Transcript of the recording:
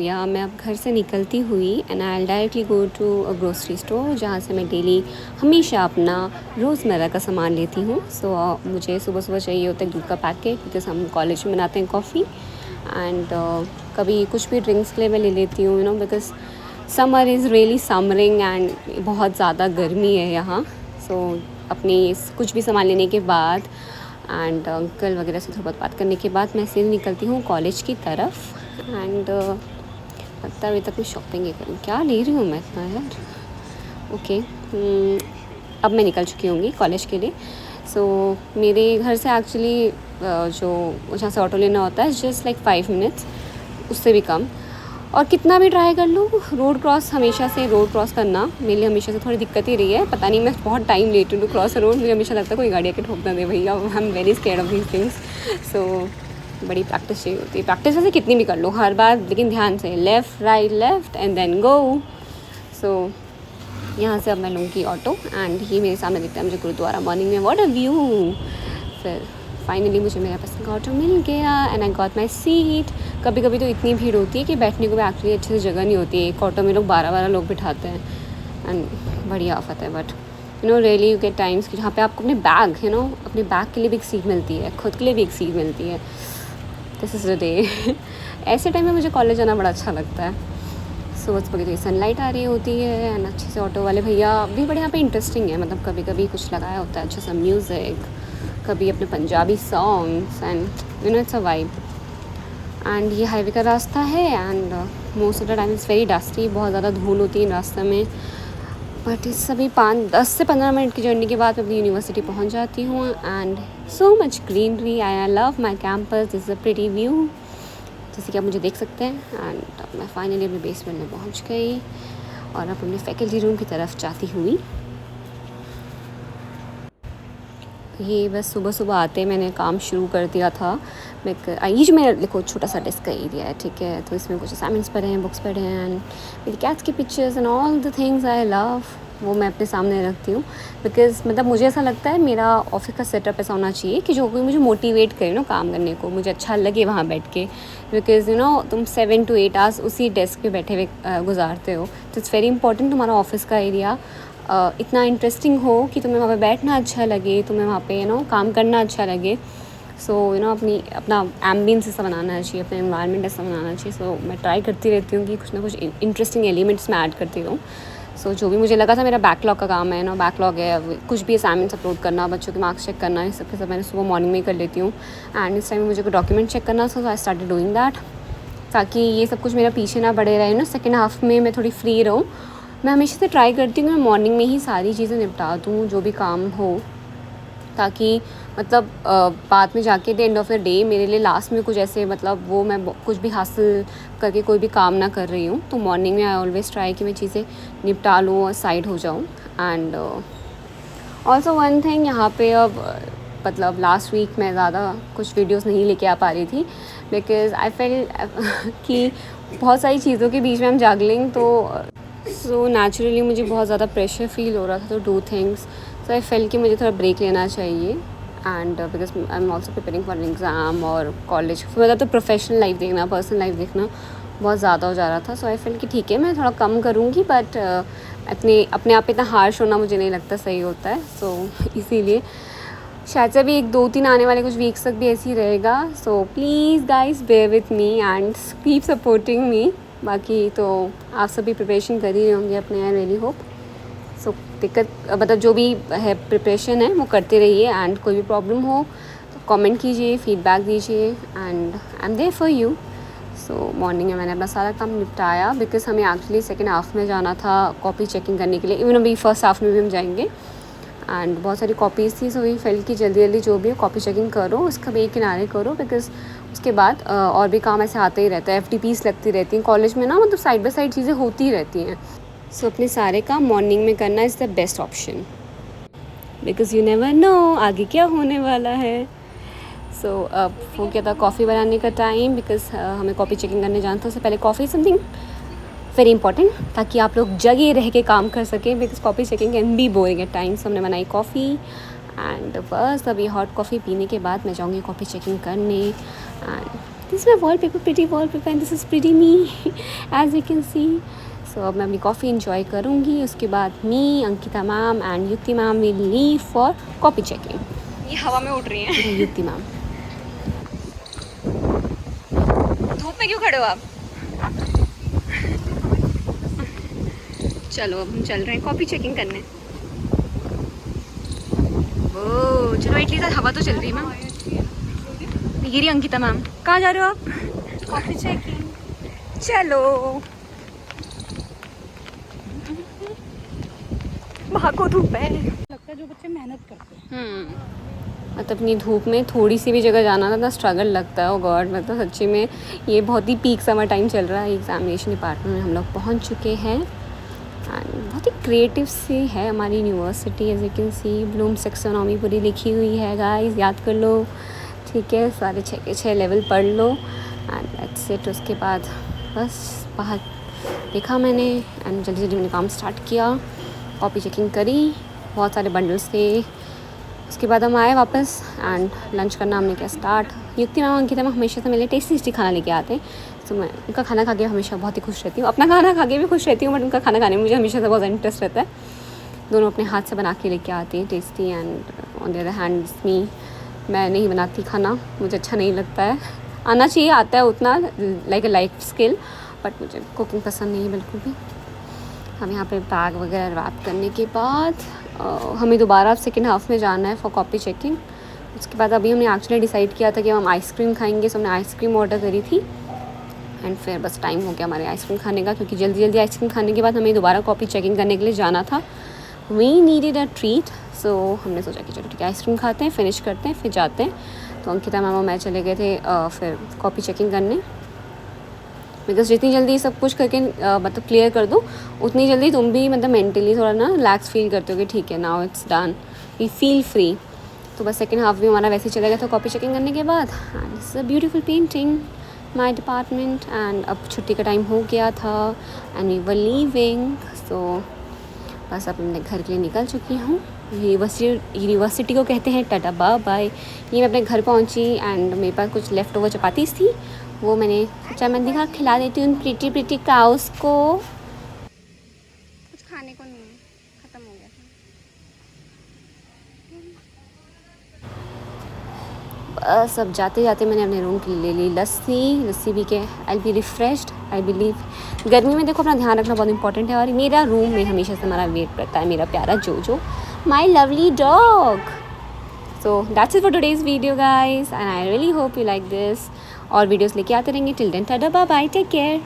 या मैं अब घर से निकलती हुई and I directly go to a grocery store जहाँ से मैं डेली हमेशा अपना रोज़मर्रा का सामान लेती हूँ। मुझे सुबह सुबह चाहिए होता है दूध का पैकेट, बिकॉज़ हम कॉलेज में बनाते हैं कॉफ़ी एंड कभी कुछ भी ड्रिंक्स के लिए मैं ले लेती हूँ, because summer is really summering and बहुत ज़्यादा गर्मी है यहाँ। अपनी कुछ भी सामान लेने के बाद एंड अंकल वगैरह से थोड़ा बहुत बात करने के बाद मैं सीधे निकलती हूँ कॉलेज की तरफ एंड लगता है अभी तक मैं शॉपिंग ही करूँ। क्या ले रही हूँ मैं इतना यार। ओके, अब मैं निकल चुकी होंगी कॉलेज के लिए। मेरे घर से एक्चुअली जो जहाँ से ऑटो लेना होता है जस्ट लाइक 5 मिनट्स, उससे भी कम। और कितना भी ट्राई कर लूँ रोड क्रॉस करना मेरे लिए हमेशा से थोड़ी दिक्कत ही रही है। पता नहीं, मैं बहुत time late to cross road. मुझे हमेशा लगता है कोई गाड़ी आके ठोक ना दे भैया। I am very scared of these things. बड़ी प्रैक्टिस चाहिए होती है। प्रैक्टिस वैसे कितनी भी कर लो हर बार, लेकिन ध्यान से left right and then go. यहाँ से अब मैं लूँगी ऑटो एंड ये मेरे सामने दिखता है मुझे गुरुद्वारा मॉर्निंग में। What a view. फिर फाइनली मुझे मेरा पसंद का ऑटो मिल गया and I got my seat. कभी कभी तो इतनी भीड़ होती है कि बैठने को भी एक्चुअली अच्छे से जगह नहीं होती है। एक ऑटो में लोग 12 लोग बिठाते हैं एंड बड़ी आफत है। But really you get times कि जहाँ पे आपको अपने बैग अपने बैग के लिए भी एक सीट मिलती है, खुद के लिए भी एक सीट मिलती है। This is the day. ऐसे टाइम में मुझे कॉलेज जाना बड़ा अच्छा लगता है। सुबह तो सनलाइट आ रही होती है एंड अच्छे से ऑटो वाले भैया भी बड़े यहाँ पे इंटरेस्टिंग है। मतलब कभी कभी कुछ लगाया होता है अच्छा सा म्यूज़िक, कभी अपने Punjabi songs and it's a vibe. And ये हाईवे का रास्ता है and most of the time is very dusty. बहुत ज़्यादा धूल होती है रास्ते में। बट इस सभी 10 से 15 मिनट की जर्नी के बाद मैं अपनी यूनिवर्सिटी पहुंच जाती हूँ and so much greenery. I love my campus. This is a pretty view, जैसे कि आप मुझे देख सकते हैं। एंड मैं फाइनली अपने बेसमेंट में पहुंच गई और अब अपने फैकल्टी रूम की तरफ जाती हुई। ये बस सुबह सुबह आते मैंने काम शुरू कर दिया था। ये जो मेरा देखो छोटा सा डेस्क का एरिया है, ठीक है, तो इसमें कुछ असाइनमेंट्स पड़े हैं, बुक्स पड़े हैं एंड मेरी कैट्स की pictures and all the things I love, वो मैं अपने सामने रखती हूँ। बिकॉज़ मतलब मुझे ऐसा लगता है मेरा ऑफिस का सेटअप ऐसा होना चाहिए कि जो कोई मुझे मोटिवेट करे काम करने को, मुझे अच्छा लगे वहाँ बैठ के। बिकॉज़ तुम 7 to 8 आवर्स उसी डेस्क पे बैठे हुए गुजारते हो, तो इट्स वेरी इंपॉर्टेंट तुम्हारा ऑफिस का एरिया इतना इंटरेस्टिंग हो कि तुम्हें वहाँ पे बैठना अच्छा लगे, तुम्हें वहाँ पे काम करना अच्छा लगे। अपना एम्बियंस ऐसा बनाना चाहिए, अपना एनवायरनमेंट ऐसा बनाना चाहिए। मैं ट्राई करती रहती हूँ कि कुछ ना कुछ इंटरेस्टिंग एलिमेंट्स मैं ऐड करती रहूँ। जो भी मुझे लगा था मेरा बैकलॉग का काम है बैकलॉग है, कुछ भी असाइनमेंट्स अपलोड करना, बच्चों के मार्क्स चेक करना, ये सब के सब मैंने सुबह मॉर्निंग में ही कर लेती हूँ। एंड इस टाइम मुझे कोई डॉक्यूमेंट चेक करना था, आई स्टार्टेड डूइंग दैट, ताकि ये सब कुछ मेरा पीछे ना बढ़े रहे। सेकेंड हाफ में मैं थोड़ी फ्री रहूँ। मैं हमेशा से ट्राई करती हूँ कि मैं मॉर्निंग में ही सारी चीज़ें निपटा दूँ जो भी काम हो, ताकि मतलब बाद में जाके the end of the day मेरे लिए लास्ट में कुछ ऐसे वो मैं कुछ भी हासिल करके कोई भी काम ना कर रही हूँ। तो मॉर्निंग में आई ऑलवेज़ ट्राई कि मैं चीज़ें निपटा लूँ और साइड हो जाऊँ। एंड ऑल्सो वन थिंग, यहाँ पे अब लास्ट वीक मैं ज़्यादा कुछ वीडियोस नहीं लेके आ पा रही थी बिकॉज़ आई फेल कि बहुत सारी चीज़ों के बीच में हम जगलिंग, तो नेचुरली मुझे बहुत ज़्यादा प्रेशर फील हो रहा था to do things. So I felt कि मुझे थोड़ा ब्रेक लेना चाहिए। And because I am also preparing for an exam और कॉलेज, तो प्रोफेशनल लाइफ देखना, पर्सनल लाइफ देखना बहुत ज़्यादा हो जा रहा था। सो आई फेल कि ठीक है मैं थोड़ा कम करूँगी, बट अपने आप इतना हार्श होना मुझे नहीं लगता सही होता है। इसीलिए शायद से अभी 1-2-3 आने वाले कुछ वीक्स तक भी ऐसे ही रहेगा। So please guys bear with me and keep supporting me. बाकी तो आप सभी प्रिपरेशन कर ही होंगे अपने, आई रियली होप। दिक्कत जो भी है प्रिपरेशन है वो करते रहिए एंड कोई भी प्रॉब्लम हो तो कमेंट कीजिए, फीडबैक दीजिए and I am there for you. Morning में मैंने अपना सारा काम निपटाया बिकॉज़ हमें एक्चुअली सेकेंड हाफ में जाना था कॉपी चेकिंग करने के लिए। इवन अभी फर्स्ट हाफ में भी हम जाएंगे एंड बहुत सारी कॉपीज़ थी। वी फेल कि जल्दी जल्दी जो भी है कॉपी चेकिंग करो, उसका भी एक किनारे करो, बिकॉज़ उसके बाद और भी काम ऐसे आते ही रहता है। FTPs लगती रहती हैं कॉलेज में मतलब साइड बाय साइड चीज़ें होती ही रहती हैं। अपने सारे काम मॉर्निंग में करना is the best option because you never know आगे क्या होने वाला है। अब हो गया था कॉफ़ी बनाने का टाइम बिकॉज़ हमें कॉपी चेकिंग करने जाना था। उससे पहले कॉफ़ी समथिंग वेरी इंपॉर्टेंट, ताकि आप लोग जगह रह के काम कर सकें because coffee checking can be boring at times. हमने बनाई कॉफ़ी एंड बस अभी हॉट कॉफ़ी पीने के बाद मैं जाऊँगी कॉफ़ी चेकिंग करने and this my wallpaper and this is pretty me as you can see. So अब मैं अपनी कॉफ़ी इंजॉय करूँगी. उसके बाद me, Ankita ma'am and Yukti ma'am will leave for copy checking. ये हवा में उड़ रही हैं युक्ति मैम. धूप में क्यों खड़े हो आप? चलो अब हम चल रहे हैं कॉपी चेकिंग करने. ओह चलो एटलीस्ट हवा तो चल रही है मैम. ये रही अंकिता मैम. कहाँ जा रहे हो आप? Coffee checking. चलो भागो धूप है. लगता है जो बच्चे मेहनत करते हैं. मतलब अपनी धूप में थोड़ी सी भी जगह जाना ना स्ट्रगल लगता है. ओ गॉड मतलब सच्ची में ये बहुत ही पीक समर टाइम चल रहा है. एग्जामिनेशन डिपार्टमेंट में हम लोग पहुंच चुके हैं एंड बहुत ही क्रिएटिव सी है हमारी university. As you can see Bloom's taxonomy पूरी लिखी हुई है गाइस. याद कर लो ठीक है. सारे 6 के 6 लेवल पढ़ लो एंड दैट्स इट. उसके बाद बस बाहर देखा मैंने एंड जल्दी जल्दी मैंने काम स्टार्ट किया. कॉपी चेकिंग करी. बहुत सारे बंडल्स थे. उसके बाद हम आए वापस एंड लंच करना हमने किया स्टार्ट. युक्ति मैम अंकिता मैम हमेशा से मेरे टेस्टी खाना लेके आते हैं. तो मैं उनका खाना खा के हमेशा बहुत ही खुश रहती हूँ. अपना खाना खा के भी खुश रहती हूँ बट उनका खाना खाने में मुझे हमेशा से बहुत इंटरेस्ट रहता है. दोनों अपने हाथ से बना के लेके आते हैं tasty and on the other hand मी मैं नहीं बनाती खाना. मुझे अच्छा नहीं लगता है. आना चाहिए, आता है उतना like a life skill but मुझे कुकिंग पसंद नहीं है बिल्कुल भी. हम यहाँ पे बैग वगैरह रैप करने के बाद हमें दोबारा सेकेंड हाफ में जाना है फॉर कॉपी चेकिंग. उसके बाद अभी हमने एक्चुअली डिसाइड किया था कि हम आइसक्रीम खाएंगे. सो हमने आइसक्रीम ऑर्डर करी थी एंड फिर बस टाइम हो गया हमारे आइसक्रीम खाने का क्योंकि जल्दी जल्दी आइसक्रीम खाने के बाद हमें दोबारा कॉपी चेकिंग करने के लिए जाना था. We needed a treat. So हमने सोचा कि चलो ठीक है आइसक्रीम खाते हैं, फिनिश करते हैं, फिर जाते हैं. तो अंकिता मैम और मैं चले गए थे फिर कॉपी चेकिंग करने. बिकॉज जितनी जल्दी सब कुछ करके मतलब क्लियर कर दो उतनी जल्दी तुम भी मतलब मेंटली थोड़ा ना रिलैक्स फील करते हो कि ठीक है now it's done, we feel free. तो बस सेकेंड हाफ भी हमारा वैसे ही चला गया था कॉपी चेकिंग करने के बाद. And it's a beautiful painting my department. And अब छुट्टी का टाइम हो गया था एंड वी वर लीविंग. सो बस अब अपने घर के लिए निकल चुकी हूँ. यूनिवर्सिटी को कहते हैं टाटा बाय बाय. ये मैं अपने घर पहुँची एंड मेरे पास कुछ लेफ़्ट ओवर चपातीस थी. वो मैंने सोचा मैं दिखा खिला देती हूँ प्रिटी काउस को. कुछ खाने को नहीं है, ख़त्म हो गया था. बस अब जाते जाते मैंने अपने रूम के लिए ले ली लस्सी भी के. आई बी रिफ्रेश्ड आई बिलीव. गर्मी में देखो अपना ध्यान रखना बहुत इंपॉर्टेंट है. और मेरा रूम में हमेशा से हमारा वेट करता है मेरा प्यारा Jojo, my lovely dog. So that's it for today's video guys and I really hope you like this. और वीडियोस लेके आते रहेंगे. Till then tata bye bye, take care.